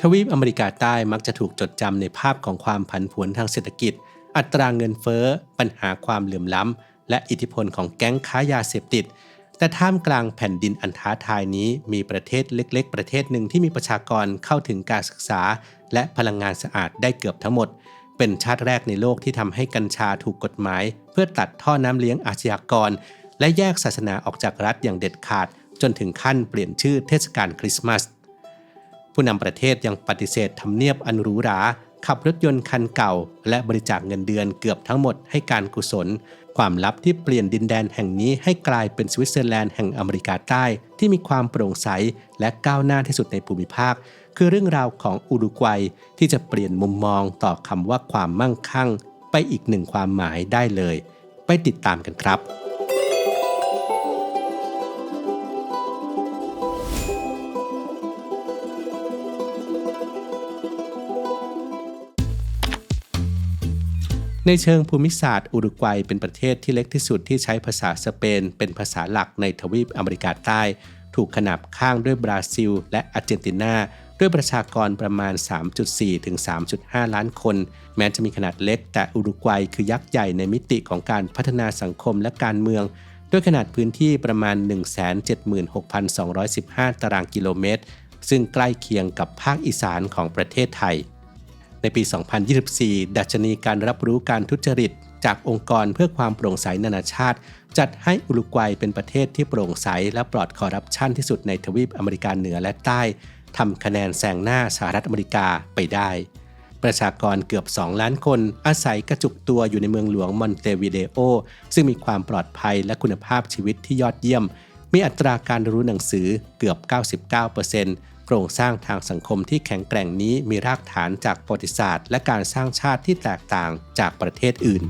ทวีปอเมริกาใต้มักจะถูกจดจำในภาพของความผันผวนทางเศรษฐกิจอัตราเงินเฟ้อปัญหาความเหลื่อมล้ำและอิทธิพลของแก๊งค้ายาเสพติดแต่ท่ามกลางแผ่นดินอันท้าทายนี้มีประเทศเล็กๆประเทศหนึ่งที่มีประชากรเข้าถึงการศึกษาและพลังงานสะอาดได้เกือบทั้งหมดเป็นชาติแรกในโลกที่ทำให้กัญชาถูกกฎหมายเพื่อตัดท่อน้ำเลี้ยงอาชญากรและแยกศาสนาออกจากรัฐอย่างเด็ดขาดจนถึงขั้นเปลี่ยนชื่อเทศกาลคริสต์มาสผู้นำประเทศยังปฏิเสธทำเนียบอันหรูหราขับรถยนต์คันเก่าและบริจาคเงินเดือนเกือบทั้งหมดให้การกุศลความลับที่เปลี่ยนดินแดนแห่งนี้ให้กลายเป็นสวิตเซอร์แลนด์แห่งอเมริกาใต้ที่มีความโปร่งใสและก้าวหน้าที่สุดในภูมิภาคคือเรื่องราวของอุรุกวัยที่จะเปลี่ยนมุมมองต่อคำว่าความมั่งคั่งไปอีกหนึ่งความหมายได้เลยไปติดตามกันครับในเชิงภูมิศาสตร์อุรุกวัยเป็นประเทศที่เล็กที่สุดที่ใช้ภาษาสเปนเป็นภาษาหลักในทวีปอเมริกาใต้ถูกขนาบข้างด้วยบราซิลและอาร์เจนตินาด้วยประชากรประมาณ 3.4 ถึง 3.5 ล้านคนแม้จะมีขนาดเล็กแต่อุรุกวัยคือยักษ์ใหญ่ในมิติของการพัฒนาสังคมและการเมืองด้วยขนาดพื้นที่ประมาณ 176,215 ตารางกิโลเมตรซึ่งใกล้เคียงกับภาคอีสานของประเทศไทยในปี 2024 ดัชนีการรับรู้การทุจริตจากองค์กรเพื่อความโปร่งใสนานาชาติจัดให้อุรุกวัยเป็นประเทศที่โปร่งใสและปลอดคอร์รัปชันที่สุดในทวีปอเมริกาเหนือและใต้ทำคะแนนแซงหน้าสหรัฐอเมริกาไปได้ประชากรเกือบ 2 ล้านคนอาศัยกระจุกตัวอยู่ในเมืองหลวงมอนเตวิเดโอซึ่งมีความปลอดภัยและคุณภาพชีวิตที่ยอดเยี่ยมมีอัตราการรู้หนังสือเกือบ 99%โครงสร้างทางสังคมที่แข็งแกร่งนี้มีรากฐานจากประวัติศาสตร์และการสร้างชาติที่แตกต่างจากประเทศอื่น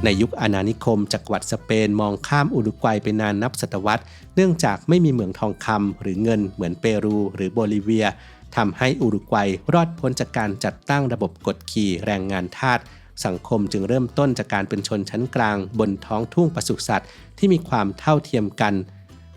ในยุคอาณานิคมจักรวรรดิสเปนมองข้ามอุรุกวัยไปนานนับศตวรรษเนื่องจากไม่มีเหมืองทองคำหรือเงินเหมือนเปรูหรือโบลิเวียทำให้อุรุกวัยรอดพ้นจากการจัดตั้งระบบกดขี่แรงงานทาสสังคมจึงเริ่มต้นจากการเป็นชนชั้นกลางบนท้องทุ่งปศุสัตว์ที่มีความเท่าเทียมกัน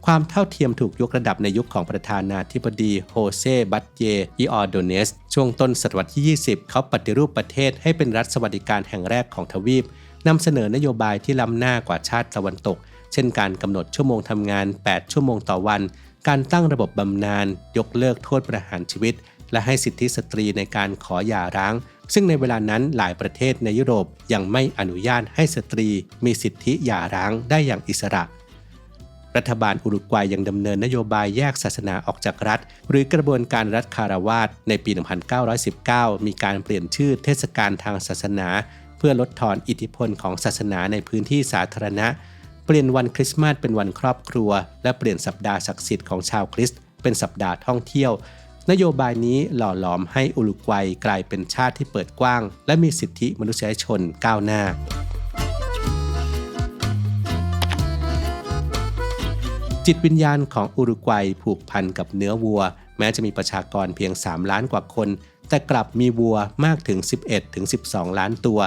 ความเท่าเทียมถูกยกระดับในยุคของประธานาธิบดีโฮเซบัตเยอิออโดเนสช่วงต้นศตวรรษที่ 20เขาปฏิรูปประเทศให้เป็นรัฐสวัสดิการแห่งแรกของทวีปนำเสนอนโยบายที่ล้ำหน้ากว่าชาติตะวันตกเช่นการกำหนดชั่วโมงทำงาน8ชั่วโมงต่อวันการตั้งระบบบำนาญยกเลิกโทษประหารชีวิตและให้สิทธิสตรีในการขอหย่าร้างซึ่งในเวลานั้นหลายประเทศในยุโรปยังไม่อนุญาตให้สตรีมีสิทธิหย่าร้างได้อย่างอิสระรัฐบาลอุรุกวัยยังดำเนินนโยบายแยกศาสนาออกจากรัฐหรือกระบวนการรัฐคารวาสในปี 1919 มีการเปลี่ยนชื่อเทศกาลทางศาสนาเพื่อลดทอนอิทธิพลของศาสนาในพื้นที่สาธารณะเปลี่ยนวันคริสต์มาสเป็นวันครอบครัวและเปลี่ยนสัปดาห์ศักดิ์สิทธิ์ของชาวคริสต์เป็นสัปดาห์ท่องเที่ยวนโยบายนี้หล่อหลอมให้อุรุกวัยกลายเป็นชาติที่เปิดกว้างและมีสิทธิมนุษยชนก้าวหน้าจิตวิญญาณของอุรุกวัยผูกพันกับเนื้อวัวแม้จะมีประชากรเพียง3ล้านกว่าคนแต่กลับมีวัวมากถึง 11-12 ล้านตัว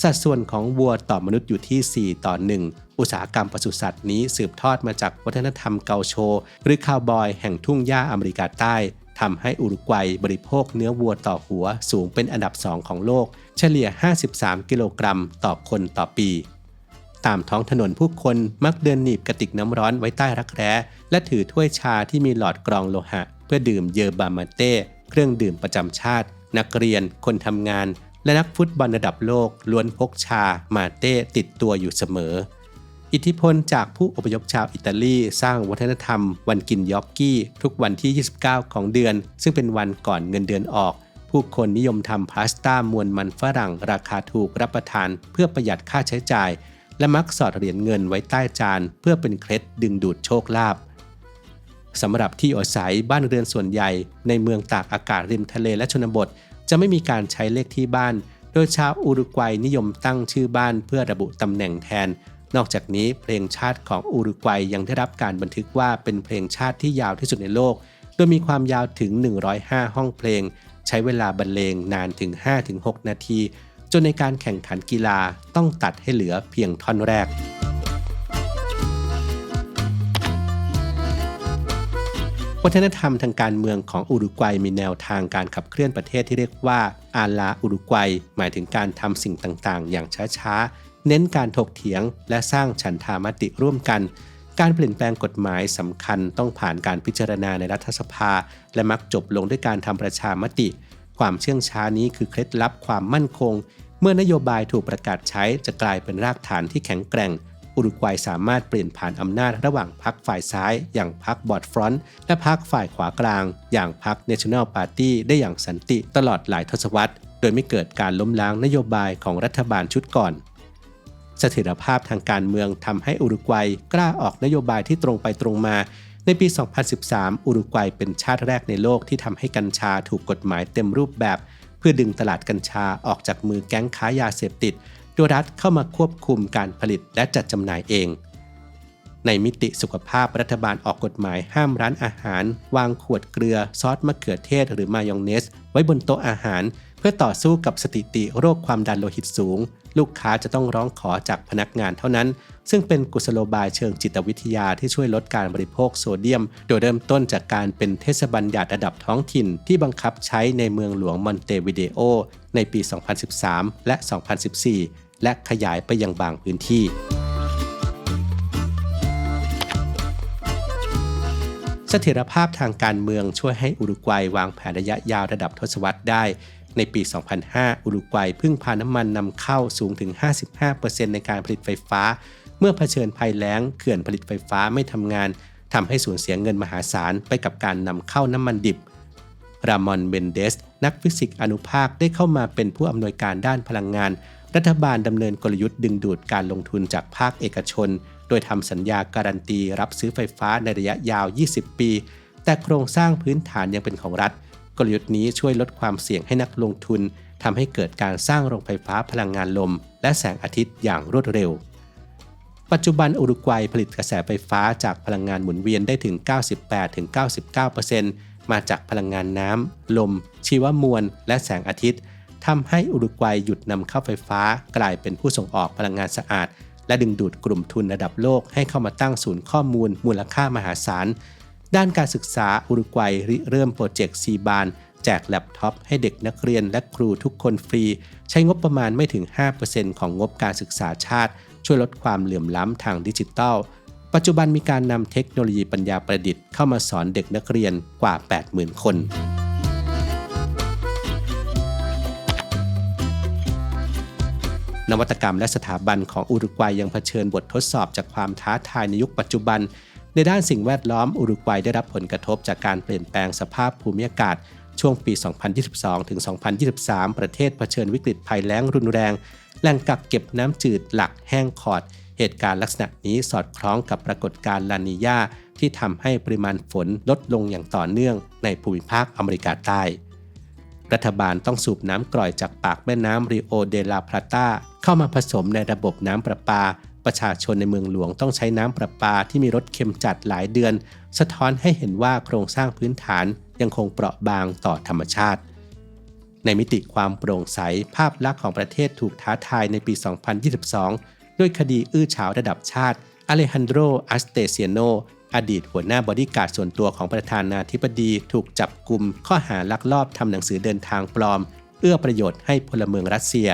สัดส่วนของวัวต่อมนุษย์อยู่ที่4:1อุตสาหกรรมปศุสัตว์นี้สืบทอดมาจากวัฒนธรรมเกาโชหรือคาวบอยแห่งทุ่งหญ้าอเมริกาใต้ทำให้อุรุกวัยบริโภคเนื้อวัวต่อหัวสูงเป็นอันดับ2ของโลกเฉลี่ย53กิโลกรัมต่อคนต่อปีตามท้องถนนผู้คนมักเดินหนีบกระติกน้ำร้อนไว้ใต้รักแร้และถือถ้วยชาที่มีหลอดกรองโลหะเพื่อดื่มเยอร์บามาเต้เครื่องดื่มประจำชาตินักเรียนคนทำงานและนักฟุตบอลระดับโลกล้วนพกชามาเต้ติดตัวอยู่เสมออิทธิพลจากผู้อพยพชาวอิตาลีสร้างวัฒนธรรมวันกินยอกกี้ทุกวันที่29ของเดือนซึ่งเป็นวันก่อนเงินเดือนออกผู้คนนิยมทำพาสต้ามวลมันฝรั่งราคาถูกรับประทานเพื่อประหยัดค่าใช้จ่ายและมักสอดเหรียญเงินไว้ใต้จานเพื่อเป็นเคล็ดดึงดูดโชคลาภสำหรับที่อาศัยบ้านเรือนส่วนใหญ่ในเมืองตากอากาศริมทะเลและชนบทจะไม่มีการใช้เลขที่บ้านโดยชาวอุรุกวัยนิยมตั้งชื่อบ้านเพื่อระบุตำแหน่งแทนนอกจากนี้เพลงชาติของอุรุกวัยยังได้รับการบันทึกว่าเป็นเพลงชาติที่ยาวที่สุดในโลกโดยมีความยาวถึง105ห้องเพลงใช้เวลาบรรเลงนานถึง 5-6 นาทีจนในการแข่งขันกีฬาต้องตัดให้เหลือเพียงท่อนแรก ผ วัฒนธรรมทางการเมืองของอุรุกวัยมีแนวทางการขับเคลื่อนประเทศที่เรียกว่าอาลาอุรุกวัยหมายถึงการทำสิ่งต่างๆอย่างช้าๆเน้นการถกเถียงและสร้างฉันทามติร่วมกันการเปลี่ยนแปลงกฎหมายสำคัญต้องผ่านการพิจารณาในรัฐสภาและมักจบลงด้วยการทำประชามติความเชื่องช้านี้คือเคล็ดลับความมั่นคงเมื่อนโยบายถูกประกาศใช้จะกลายเป็นรากฐานที่แข็งแกร่งอุรุกวัยสามารถเปลี่ยนผ่านอำนาจระหว่างพรรคฝ่ายซ้ายอย่างพรรคบอร์ดฟรอนต์และพรรคฝ่ายขวากลางอย่างพรรค National Party ได้อย่างสันติตลอดหลายทศวรรษโดยไม่เกิดการล้มล้างนโยบายของรัฐบาลชุดก่อนเสถียรภาพทางการเมืองทำให้อุรุกวัยกล้าออกนโยบายที่ตรงไปตรงมาในปี 2013 อุรุกวัยเป็นชาติแรกในโลกที่ทำให้กัญชาถูกกฎหมายเต็มรูปแบบเพื่อดึงตลาดกัญชาออกจากมือแก๊งค้ายาเสพติดโดยรัฐเข้ามาควบคุมการผลิตและจัดจำหน่ายเองในมิติสุขภาพรัฐบาลออกกฎหมายห้ามร้านอาหารวางขวดเกลือซอสมะเขือเทศหรือมายองเนสไว้บนโต๊ะอาหารเพื่อต่อสู้กับสถิติโรคความดันโลหิตสูงลูกค้าจะต้องร้องขอจากพนักงานเท่านั้นซึ่งเป็นกุศโลบายเชิงจิตวิทยาที่ช่วยลดการบริโภคโซเดียมโดยเริ่มต้นจากการเป็นเทศบัญญัติระดับท้องถิ่นที่บังคับใช้ในเมืองหลวงมอนเตวิเดโอในปี 2013 และ 2014 และขยายไปยังบางพื้นที่เสถียรภาพทางการเมืองช่วยให้อุรุกวัยวางแผนระยะยาวระดับทศวรรษได้ในปี 2005 อุรุกวัยพึ่งพาน้ำมันนำเข้าสูงถึง 55% ในการผลิตไฟฟ้าเมื่อเผชิญภัยแล้งเขื่อนผลิตไฟฟ้าไม่ทำงานทำให้สูญเสียเงินมหาศาลไปกับการนำเข้าน้ำมันดิบรามอนเบนเดสนักฟิสิกส์อนุภาคได้เข้ามาเป็นผู้อำนวยการด้านพลังงานรัฐบาลดำเนินกลยุทธ์ดึงดูดการลงทุนจากภาคเอกชนโดยทำสัญญาการันตีรับซื้อไฟฟ้าในระยะยาว 20 ปีแต่โครงสร้างพื้นฐานยังเป็นของรัฐกลยุทธ์นี้ช่วยลดความเสี่ยงให้นักลงทุนทำให้เกิดการสร้างโรงไฟฟ้าพลังงานลมและแสงอาทิตย์อย่างรวดเร็วปัจจุบันอุรุกวัยผลิตกระแสไฟฟ้าจากพลังงานหมุนเวียนได้ถึง 98-99% มาจากพลังงานน้ำลมชีวมวลและแสงอาทิตย์ทำให้อุรุกวัยหยุดนำเข้าไฟฟ้ากลายเป็นผู้ส่งออกพลังงานสะอาดและดึงดูดกลุ่มทุนระดับโลกให้เข้ามาตั้งศูนย์ข้อมูลมูลค่ามหาศาลด้านการศึกษาอุรุกวัยเริ่มโปรเจกต์ซีบานแจกแล็ปท็อปให้เด็กนักเรียนและครูทุกคนฟรีใช้งบประมาณไม่ถึง 5% ของงบการศึกษาชาติช่วยลดความเหลื่อมล้ำทางดิจิทัลปัจจุบันมีการนำเทคโนโลยีปัญญาประดิษฐ์เข้ามาสอนเด็กนักเรียนกว่า 80,000 คนนวัตกรรมและสถาบันของอุรุกวัยยังเผชิญบททดสอบจากความท้าทายในยุคปัจจุบันในด้านสิ่งแวดล้อมอุรุกวัยได้รับผลกระทบจากการเปลี่ยนแปลงสภาพภูมิอากาศช่วงปี 2022 ถึง 2023 ประเทศเผชิญวิกฤตภัยแล้งรุนแรงแหล่งกักเก็บน้ำจืดหลักแห้งขอดเหตุการณ์ลักษณะนี้สอดคล้องกับปรากฏการณ์ลานีญาที่ทำให้ปริมาณฝนลดลงอย่างต่อเนื่องในภูมิภาคอเมริกาใต้รัฐบาลต้องสูบน้ำกร่อยจากปากแม่น้ำริโอเดลาพลาตาเข้ามาผสมในระบบน้ำประปาประชาชนในเมืองหลวงต้องใช้น้ำประปาที่มีรสเค็มจัดหลายเดือนสะท้อนให้เห็นว่าโครงสร้างพื้นฐานยังคงเปราะบางต่อธรรมชาติในมิติความโปร่งใสภาพลักษณ์ของประเทศถูกท้าทายในปี 2022 ด้วยคดีอื้อฉาวระดับชาติอเลฮันโดร อัสเตเซียโนอดีตหัวหน้าบอดี้การ์ดส่วนตัวของประธานาธิบดีถูกจับกุมข้อหาลักลอบทำหนังสือเดินทางปลอมเอื้อประโยชน์ให้พลเมืองรัสเซีย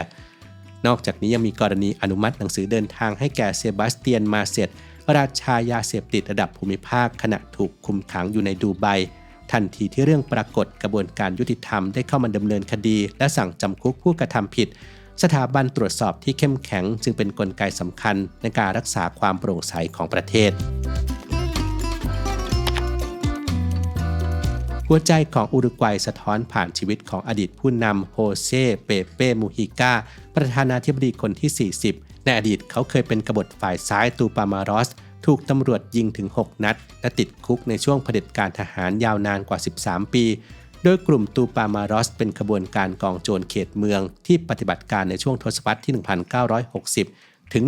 นอกจากนี้ยังมีกรณีอนุมัติหนังสือเดินทางให้แก่เซบาสเตียนมาเซตราชายาเสพติดระดับภูมิภาคขณะถูกคุมขังอยู่ในดูไบทันทีที่เรื่องปรากฏกระบวนการยุติธรรมได้เข้ามาดำเนินคดีและสั่งจำคุกผู้กระทำผิดสถาบันตรวจสอบที่เข้มแข็งจึงเป็นกลไกสำคัญในการรักษาความโปร่งใสของประเทศหัวใจของอุรุกวัยสะท้อนผ่านชีวิตของอดีตผู้นำโฮเซเปเป้มูฮิกาประธานาธิบดีคนที่ 40ในอดีตเขาเคยเป็นกบฏฝ่ายซ้ายตูปามารอสถูกตำรวจยิงถึง 6 นัดและติดคุกในช่วงเผด็จการทหารยาวนานกว่า 13 ปีโดยกลุ่มตูปามารอสเป็นขบวนการกองโจรเขตเมืองที่ปฏิบัติการในช่วงทศวรรษที่ 1960 ถึง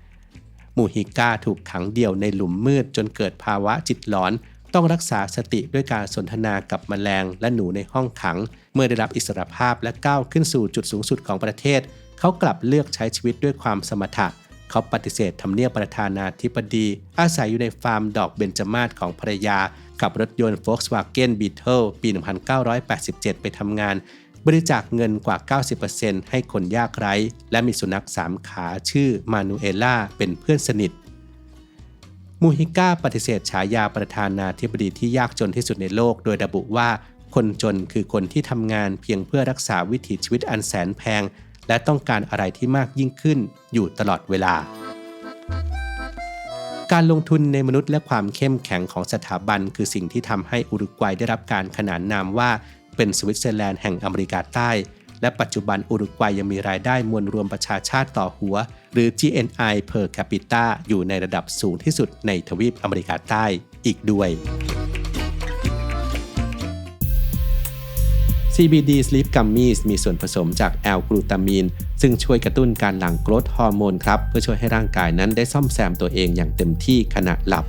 1970 มูฮิกาถูกขังเดี่ยวในหลุมมืดจนเกิดภาวะจิตหลอนต้องรักษาสติด้วยการสนทนากับแมลงและหนูในห้องขังเมื่อได้รับอิสรภาพและก้าวขึ้นสู่จุดสูงสุดของประเทศเขากลับเลือกใช้ชีวิตด้วยความสมถะเขาปฏิเสธทำเนียบประธานาธิบดีอาศัยอยู่ในฟาร์มดอกเบญจมาศของภรรยา ขับรถยนต์ Volkswagen Beetle ปี 1987 ไปทำงานบริจาคเงินกว่า 90% ให้คนยากไร้และมีสุนัข3ขาชื่อมานูเอล่าเป็นเพื่อนสนิทมูฮิก้าปฏิเสธฉายาประธานาธิบดีที่ยากจนที่สุดในโลกโดยระบุว่าคนจนคือคนที่ทำงานเพียงเพื่อรักษาวิถีชีวิตอันแสนแพงและต้องการอะไรที่มากยิ่งขึ้นอยู่ตลอดเวลาการลงทุนในมนุษย์และความเข้มแข็งของสถาบันคือสิ่งที่ทำให้อุรุกวัยได้รับการขนานนามว่าเป็นสวิตเซอร์แลนด์แห่งอเมริกาใต้และปัจจุบันอุรุกวัยยังมีรายได้มวลรวมประชาชาติต่อหัวหรือ GNI per capita อยู่ในระดับสูงที่สุดในทวีปอเมริกาใต้อีกด้วย CBD Sleep Gummies มีส่วนผสมจากแอลกลูตามีนซึ่งช่วยกระตุ้นการหลั่งโกรทฮอร์โมนครับเพื่อช่วยให้ร่างกายนั้นได้ซ่อมแซมตัวเองอย่างเต็มที่ขณะหลับ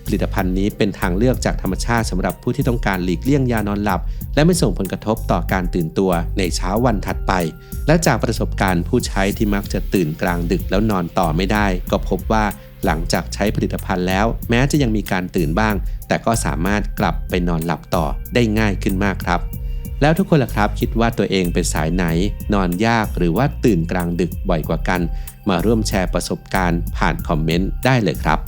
ผลิตภัณฑ์นี้เป็นทางเลือกจากธรรมชาติสำหรับผู้ที่ต้องการหลีกเลี่ยงยานอนหลับและไม่ส่งผลกระทบต่อการตื่นตัวในเช้าวันถัดไปและจากประสบการณ์ผู้ใช้ที่มักจะตื่นกลางดึกแล้วนอนต่อไม่ได้ก็พบว่าหลังจากใช้ผลิตภัณฑ์แล้วแม้จะยังมีการตื่นบ้างแต่ก็สามารถกลับไปนอนหลับต่อได้ง่ายขึ้นมากครับแล้วทุกคนล่ะครับคิดว่าตัวเองเป็นสายไหนนอนยากหรือว่าตื่นกลางดึกบ่อยกว่ากันมาร่วมแชร์ประสบการณ์ผ่านคอมเมนต์ได้เลยครับ